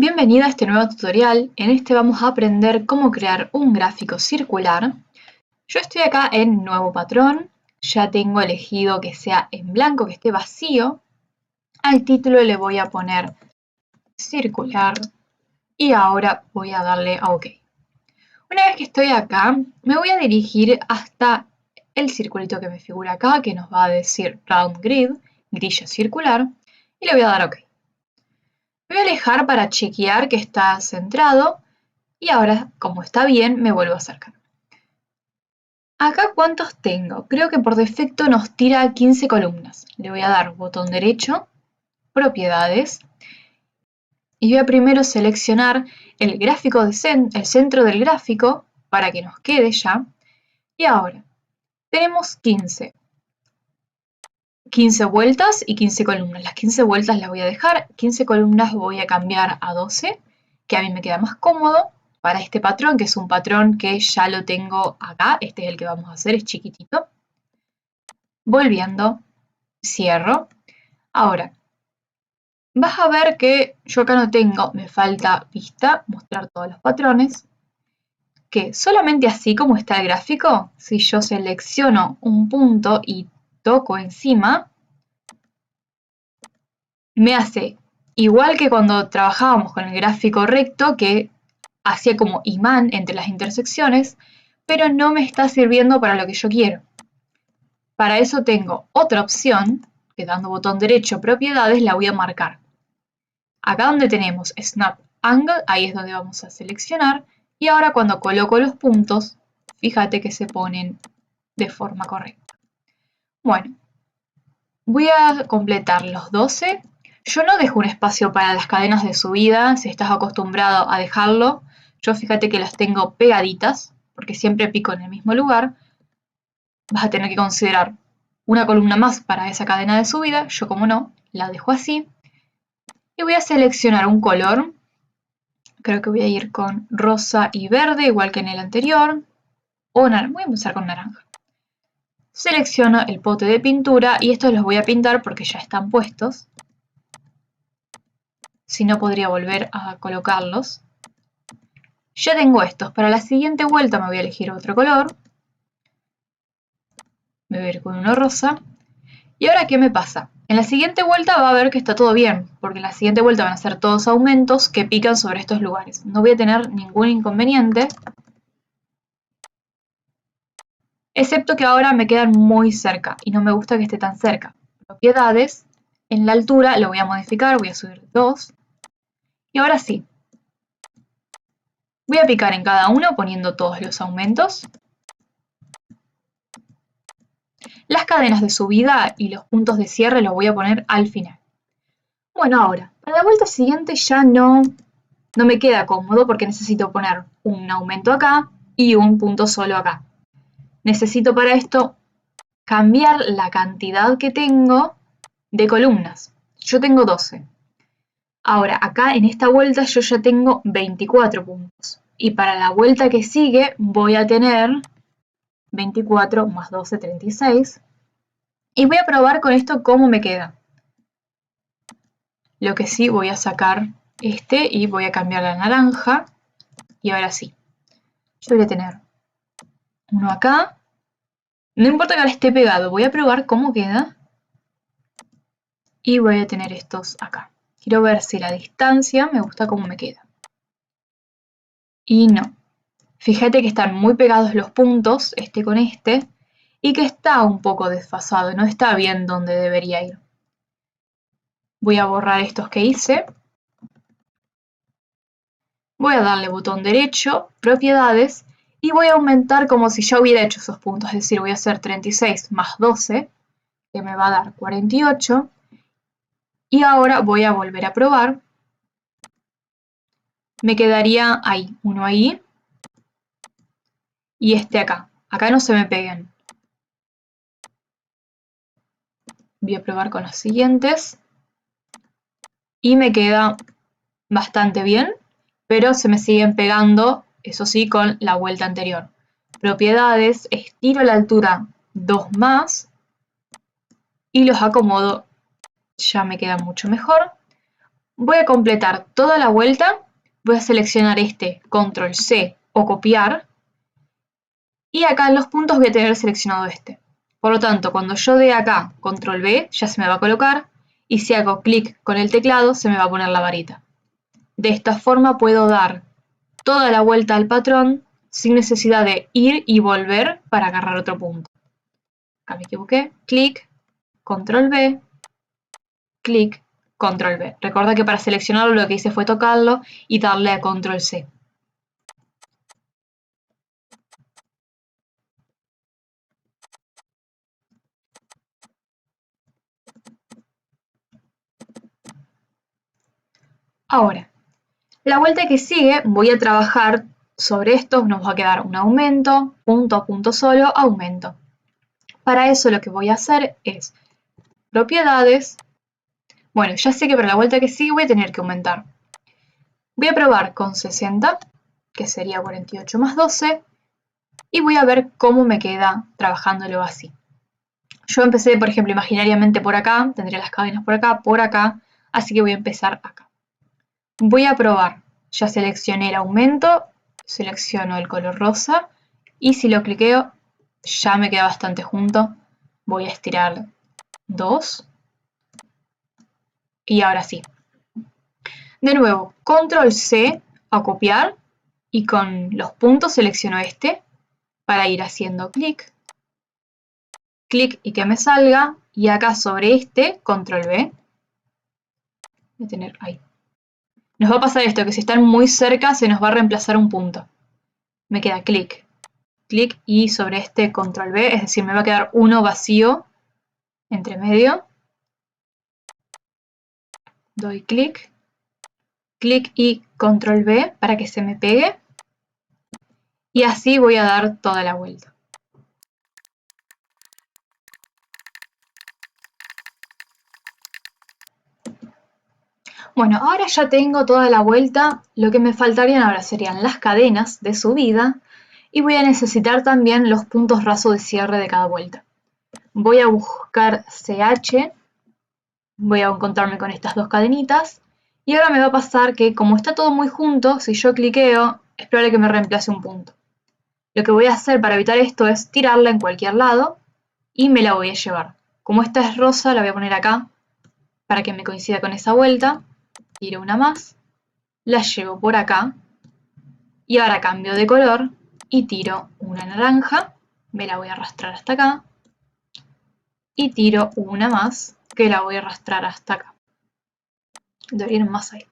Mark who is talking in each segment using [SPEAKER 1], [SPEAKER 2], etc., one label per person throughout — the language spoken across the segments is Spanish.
[SPEAKER 1] Bienvenida a este nuevo tutorial. En este vamos a aprender cómo crear un gráfico circular. Yo estoy acá en Nuevo Patrón. Ya tengo elegido que sea en blanco, que esté vacío. Al título le voy a poner circular y ahora voy a darle a OK. Una vez que estoy acá, me voy a dirigir hasta el circulito que me figura acá, que nos va a decir Round Grid, grilla circular, y le voy a dar a OK. Voy a alejar para chequear que está centrado y ahora, como está bien, me vuelvo a acercar. Acá, ¿cuántos tengo? Creo que por defecto nos tira 15 columnas. Le voy a dar botón derecho, propiedades, y voy a primero seleccionar el gráfico el centro del gráfico para que nos quede ya. Y ahora, tenemos 15 vueltas y 15 columnas. Las 15 vueltas las voy a dejar, 15 columnas voy a cambiar a 12, que a mí me queda más cómodo para este patrón, que es un patrón que ya lo tengo acá. Este es el que vamos a hacer, es chiquitito. Volviendo, cierro. Ahora, vas a ver que yo acá no tengo, me falta vista, mostrar todos los patrones, que solamente así como está el gráfico, si yo selecciono un punto y toco encima, me hace igual que cuando trabajábamos con el gráfico recto, que hacía como imán entre las intersecciones, pero no me está sirviendo para lo que yo quiero. Para eso tengo otra opción, que dando botón derecho, propiedades, la voy a marcar. Acá donde tenemos Snap Angle, ahí es donde vamos a seleccionar, y ahora cuando coloco los puntos, fíjate que se ponen de forma correcta. Bueno, voy a completar los 12. Yo no dejo un espacio para las cadenas de subida, si estás acostumbrado a dejarlo. Yo fíjate que las tengo pegaditas, porque siempre pico en el mismo lugar. Vas a tener que considerar una columna más para esa cadena de subida. Yo, como no, la dejo así. Y voy a seleccionar un color. Creo que voy a ir con rosa y verde, igual que en el anterior. O naranja. Voy a empezar con naranja. Selecciono el pote de pintura y estos los voy a pintar porque ya están puestos. Si no, podría volver a colocarlos. Ya tengo estos. Para la siguiente vuelta me voy a elegir otro color. Me voy a ir con uno rosa. ¿Y ahora qué me pasa? En la siguiente vuelta va a ver que está todo bien, porque en la siguiente vuelta van a ser todos aumentos que pican sobre estos lugares. No voy a tener ningún inconveniente, excepto que ahora me quedan muy cerca y no me gusta que esté tan cerca. Propiedades, en la altura lo voy a modificar, voy a subir 2. Y ahora sí, voy a picar en cada uno poniendo todos los aumentos. Las cadenas de subida y los puntos de cierre los voy a poner al final. Bueno, ahora, para la vuelta siguiente ya no me queda cómodo porque necesito poner un aumento acá y un punto solo acá. Necesito para esto cambiar la cantidad que tengo de columnas. Yo tengo 12. Ahora, acá en esta vuelta yo ya tengo 24 puntos. Y para la vuelta que sigue voy a tener 24 más 12, 36. Y voy a probar con esto cómo me queda. Lo que sí, voy a sacar este y voy a cambiar la naranja. Y ahora sí. Yo voy a tener uno acá. No importa que ahora esté pegado, voy a probar cómo queda. Y voy a tener estos acá. Quiero ver si la distancia me gusta cómo me queda. Y no. Fíjate que están muy pegados los puntos, este con este, y que está un poco desfasado, no está bien donde debería ir. Voy a borrar estos que hice. Voy a darle botón derecho, propiedades, y voy a aumentar como si ya hubiera hecho esos puntos, es decir, voy a hacer 36 más 12, que me va a dar 48, y ahora voy a volver a probar. Me quedaría ahí, uno ahí, y este acá. Acá no se me peguen. Voy a probar con los siguientes, y me queda bastante bien, pero se me siguen pegando, eso sí, con la vuelta anterior. Propiedades, estiro la altura 2 más y los acomodo, ya me queda mucho mejor. Voy a completar toda la vuelta, voy a seleccionar este Control C o copiar, y acá en los puntos voy a tener seleccionado este. Por lo tanto, cuando yo dé acá Control V, ya se me va a colocar, y si hago clic con el teclado, se me va a poner la varita. De esta forma puedo dar toda la vuelta al patrón sin necesidad de ir y volver para agarrar otro punto. Acá me equivoqué, clic, Control V, clic, Control V. Recuerda que para seleccionarlo lo que hice fue tocarlo y darle a Control C. Ahora, la vuelta que sigue voy a trabajar sobre esto, nos va a quedar un aumento, punto a punto solo, aumento. Para eso lo que voy a hacer es propiedades. Bueno, ya sé que para la vuelta que sigue voy a tener que aumentar. Voy a probar con 60, que sería 48 más 12, y voy a ver cómo me queda trabajándolo así. Yo empecé, por ejemplo, imaginariamente por acá, tendría las cadenas por acá, así que voy a empezar acá. Voy a probar, ya seleccioné el aumento, selecciono el color rosa, y si lo cliqueo, ya me queda bastante junto. Voy a estirar 2, y ahora sí. De nuevo, Control C a copiar, y con los puntos selecciono este, para ir haciendo clic, clic y que me salga, y acá sobre este, Control V, voy a tener ahí. Nos va a pasar esto, que si están muy cerca se nos va a reemplazar un punto. Me queda clic, clic y sobre este Control V, es decir, me va a quedar uno vacío entre medio. Doy clic, clic y Control V para que se me pegue. Y así voy a dar toda la vuelta. Bueno, ahora ya tengo toda la vuelta, lo que me faltarían ahora serían las cadenas de subida y voy a necesitar también los puntos raso de cierre de cada vuelta. Voy a buscar CH, voy a encontrarme con estas dos cadenitas y ahora me va a pasar que como está todo muy junto, si yo cliqueo es probable que me reemplace un punto. Lo que voy a hacer para evitar esto es tirarla en cualquier lado y me la voy a llevar. Como esta es rosa, la voy a poner acá para que me coincida con esa vuelta. Tiro una más, la llevo por acá y ahora cambio de color y tiro una naranja, me la voy a arrastrar hasta acá y tiro una más que la voy a arrastrar hasta acá. Debería ir más ahí.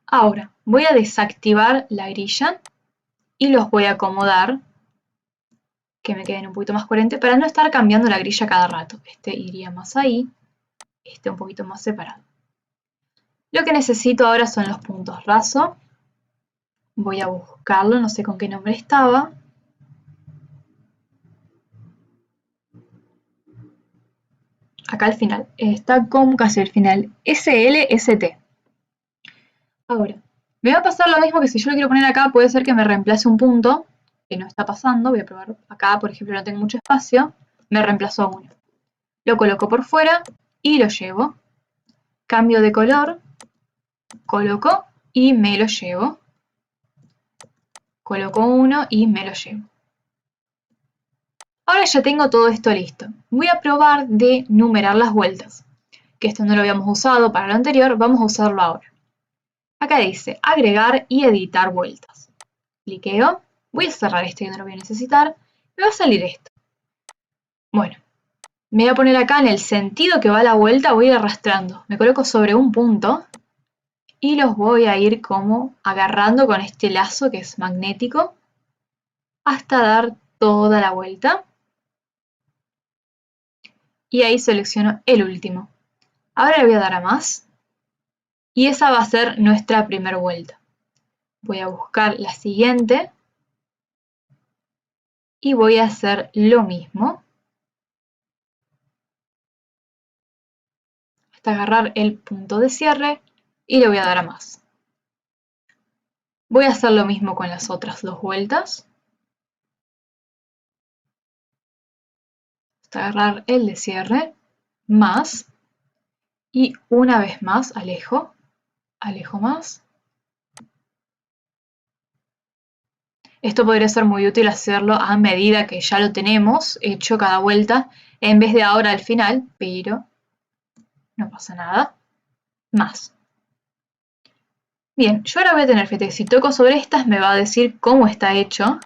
[SPEAKER 1] Ahora voy a desactivar la grilla y los voy a acomodar que me queden un poquito más coherentes para no estar cambiando la grilla cada rato. Este iría más ahí, este un poquito más separado. Lo que necesito ahora son los puntos raso. Voy a buscarlo, no sé con qué nombre estaba. Acá al final, está con casi el final, SLST. Ahora, me va a pasar lo mismo que si yo lo quiero poner acá, puede ser que me reemplace un punto, que no está pasando. Voy a probar acá, por ejemplo, no tengo mucho espacio, me reemplazó uno. Lo coloco por fuera y lo llevo. Cambio de color, coloco y me lo llevo. Coloco uno y me lo llevo. Ahora ya tengo todo esto listo. Voy a probar de numerar las vueltas. Que esto no lo habíamos usado para lo anterior, vamos a usarlo ahora. Acá dice agregar y editar vueltas. Cliqueo, voy a cerrar este que no lo voy a necesitar, me va a salir esto. Bueno, me voy a poner acá en el sentido que va la vuelta, voy a ir arrastrando. Me coloco sobre un punto y los voy a ir como agarrando con este lazo que es magnético hasta dar toda la vuelta. Y ahí selecciono el último. Ahora le voy a dar a más y esa va a ser nuestra primera vuelta. Voy a buscar la siguiente y voy a hacer lo mismo hasta agarrar el punto de cierre y le voy a dar a más. Voy a hacer lo mismo con las otras dos vueltas hasta agarrar el de cierre, más y una vez más alejo alejo más. Esto podría ser muy útil hacerlo a medida que ya lo tenemos hecho cada vuelta, en vez de ahora al final, pero no pasa nada. Más. Bien, yo ahora voy a tener, fíjate, si toco sobre estas me va a decir cómo está hecho.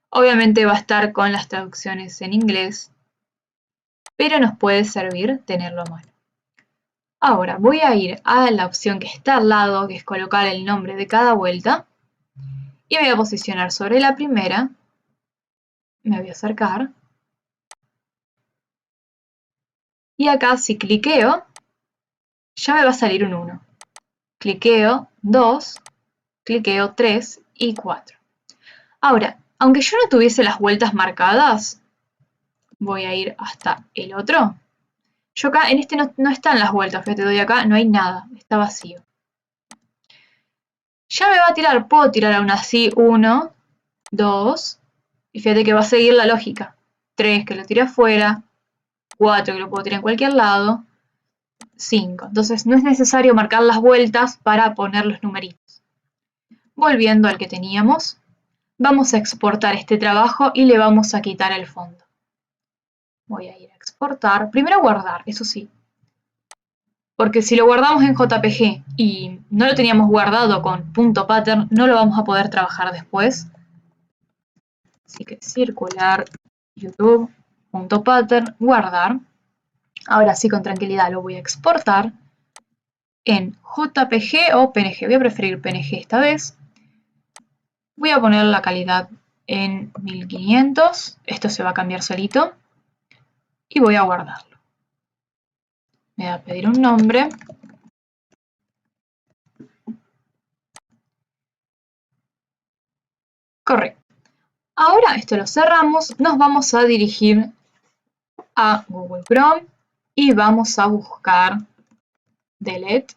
[SPEAKER 1] Obviamente va a estar con las traducciones en inglés, pero nos puede servir tenerlo a mano. Ahora voy a ir a la opción que está al lado, que es colocar el nombre de cada vuelta, y voy a posicionar sobre la primera, me voy a acercar, y acá si cliqueo, ya me va a salir un 1. Cliqueo 2, cliqueo 3 y 4. Ahora, aunque yo no tuviese las vueltas marcadas, voy a ir hasta el otro. Yo acá en este no están las vueltas, fíjate, doy acá, no hay nada, está vacío. Ya me va a tirar, puedo tirar aún así 1, 2, y fíjate que va a seguir la lógica. 3 que lo tire afuera, 4 que lo puedo tirar en cualquier lado, 5. Entonces no es necesario marcar las vueltas para poner los numeritos. Volviendo al que teníamos, vamos a exportar este trabajo y le vamos a quitar el fondo. Voy a ir a exportar, primero guardar, eso sí. Porque si lo guardamos en JPG y no lo teníamos guardado con .pattern, no lo vamos a poder trabajar después. Así que circular, YouTube.pattern, guardar. Ahora sí, con tranquilidad lo voy a exportar en JPG o PNG. Voy a preferir PNG esta vez. Voy a poner la calidad en 1500. Esto se va a cambiar solito. Y voy a guardarlo. Me va a pedir un nombre. Correcto. Ahora esto lo cerramos. Nos vamos a dirigir a Google Chrome y vamos a buscar delete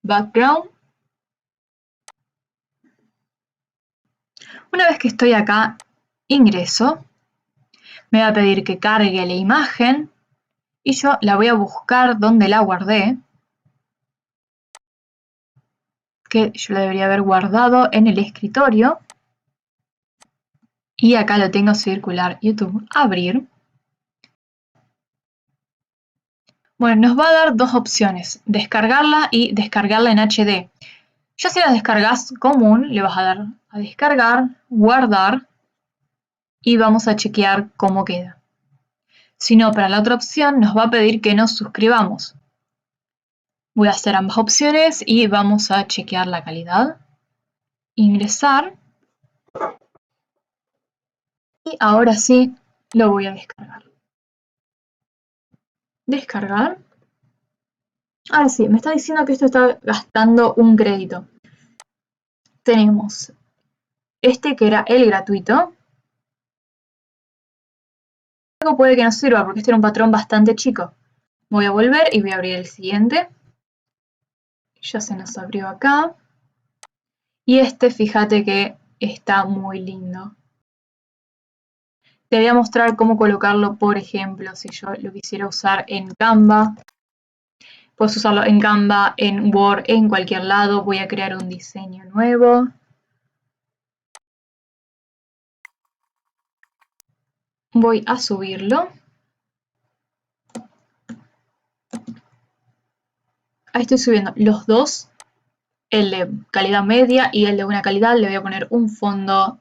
[SPEAKER 1] background. Una vez que estoy acá, ingreso. Me va a pedir que cargue la imagen y yo la voy a buscar donde la guardé, que yo la debería haber guardado en el escritorio. Y acá lo tengo circular YouTube, abrir. Bueno, nos va a dar dos opciones, descargarla y descargarla en HD. Ya si la descargas común, le vas a dar a descargar, guardar y vamos a chequear cómo queda. Si no, para la otra opción nos va a pedir que nos suscribamos. Voy a hacer ambas opciones y vamos a chequear la calidad. Ingresar. Y ahora sí lo voy a descargar. Descargar. Ahora sí, me está diciendo que esto está gastando un crédito. Tenemos este que era el gratuito. Luego puede que no sirva porque este era un patrón bastante chico. Voy a volver y voy a abrir el siguiente. Ya se nos abrió acá. Y este, fíjate que está muy lindo. Te voy a mostrar cómo colocarlo, por ejemplo, si yo lo quisiera usar en Canva. Puedes usarlo en Canva, en Word, en cualquier lado. Voy a crear un diseño nuevo. Voy a subirlo. Ahí estoy subiendo los dos. El de calidad media y el de buena calidad. Le voy a poner un fondo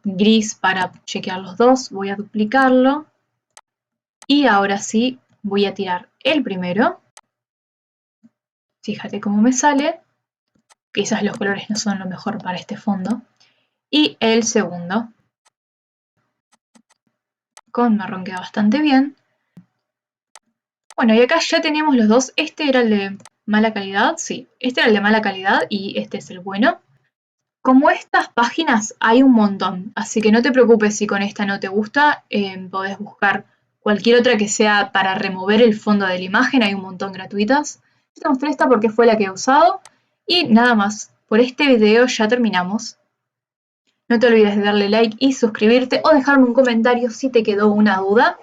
[SPEAKER 1] gris para chequear los dos. Voy a duplicarlo. Y ahora sí voy a tirar el primero. Fíjate cómo me sale. Quizás los colores no son lo mejor para este fondo. Y el segundo. Con marrón queda bastante bien. Bueno, y acá ya tenemos los dos. Este era el de mala calidad. Sí, este era el de mala calidad y este es el bueno. Como estas páginas hay un montón, así que no te preocupes si con esta no te gusta, podés buscar cualquier otra que sea para remover el fondo de la imagen, hay un montón gratuitas. Yo te mostré esta porque fue la que he usado y nada más, por este video ya terminamos. No te olvides de darle like y suscribirte o dejarme un comentario si te quedó una duda.